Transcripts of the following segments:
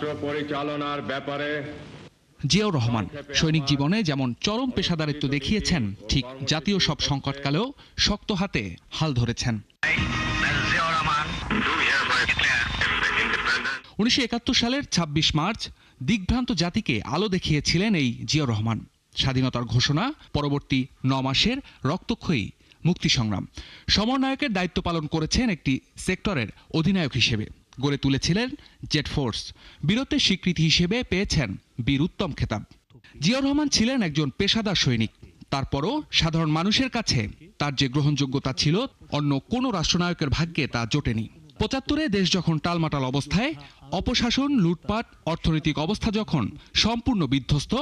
রাষ্ট্র পরিচালনার ব্যাপারে জিয়াউর রহমান সৈনিক জীবনে যেমন চরম পেশাদারিত্ব দেখিয়েছেন, ঠিক জাতীয় সব সংকটকালেও শক্ত হাতে হাল ধরেছেন। 1971 সালের ২৬ মার্চ দিগ্ভ্রান্ত জাতিকে আলো দেখিয়েছিলেন এই জিয়াউর রহমান। স্বাধীনতার ঘোষণা, পরবর্তী ৯ মাসের রক্তক্ষয়ী মুক্তি সংগ্রাম, সমন্বয়কের দায়িত্ব পালন করেছেন একটি সেক্টরের অধিনায়ক হিসেবে। গড়ে তুলেছিলেন জেড ফোর্স, বীরত্বের স্বীকৃতি হিসেবে পেয়েছেন বীর উত্তম খেতাব। জিয়াউর রহমান ছিলেন একজন পেশাদার সৈনিক, তারপরও সাধারণ মানুষের কাছে তার যে গ্রহণযোগ্যতা ছিল, অন্য কোনো রাষ্ট্রনায়কের ভাগ্যে তা জোটেনি। ৭৫-এ দেশ যখন টালমাটাল অবস্থায়, অপশাসন, লুটপাট, অর্থনৈতিক অবস্থা যখন সম্পূর্ণ বিধ্বস্ত,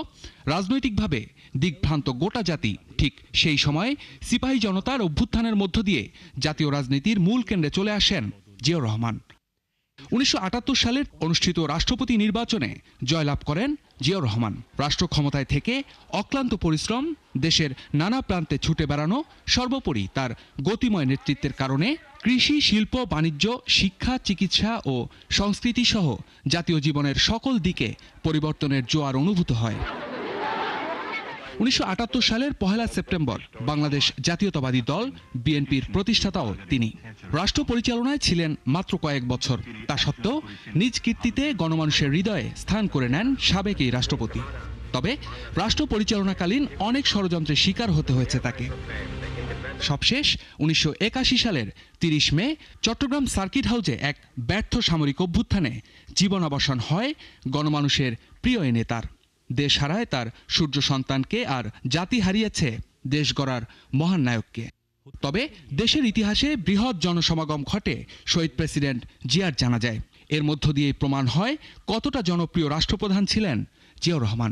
রাজনৈতিকভাবে দিগ্ভ্রান্ত গোটা জাতি, ঠিক সেই সময় সিপাহী জনতার অভ্যুত্থানের মধ্য দিয়ে জাতীয় রাজনীতির মূল কেন্দ্রে চলে আসেন জিয়াউর রহমান। 19৭৮ সালের অনুষ্ঠিত রাষ্ট্রপতি নির্বাচনে জয়লাভ করেন জিয়াউর রহমান। রাষ্ট্র ক্ষমতায় থেকে অক্লান্ত পরিশ্রম, দেশের নানা প্রান্তে ছুটে বেড়ানো, সর্বোপরি তার গতিময় নেতৃত্বের কারণে কৃষি, শিল্প, বাণিজ্য, শিক্ষা, চিকিৎসা ও সংস্কৃতি সহ জাতীয় জীবনের সকল দিকে পরিবর্তনের জোয়ার অনুভূত হয়। 19৭৮ সালের ১ সেপ্টেম্বর বাংলাদেশ জাতীয়তাবাদী দল বিএনপির প্রতিষ্ঠাতাও তিনি। রাষ্ট্র পরিচালনায় ছিলেন মাত্র কয়েক বছর, তা সত্ত্বেও নিজ কীর্তিতে গণমানুষের হৃদয়ে স্থান করে নেন সাবেক এই রাষ্ট্রপতি। তবে রাষ্ট্র পরিচালনাকালীন অনেক ষড়যন্ত্রের শিকার হতে হয়েছে তাকে। সবশেষ 19৮১ সালের ৩০ মে চট্টগ্রাম সার্কিট হাউসে এক ব্যর্থ সামরিক অভ্যুত্থানে জীবনাবসান হয় গণমানুষের প্রিয় এ নেতার। দেশ হারায় তার সূর্য সন্তানকে, আর জাতি হারিয়েছে দেশ গড়ার মহান নায়ককে। তবে দেশের ইতিহাসে বৃহৎ জনসমাগম ঘটে শহীদ প্রেসিডেন্ট জিয়ার জানাজায়। এর মধ্য দিয়ে প্রমাণ হয় কতটা জনপ্রিয় রাষ্ট্রপ্রধান ছিলেন জিয়াউর রহমান।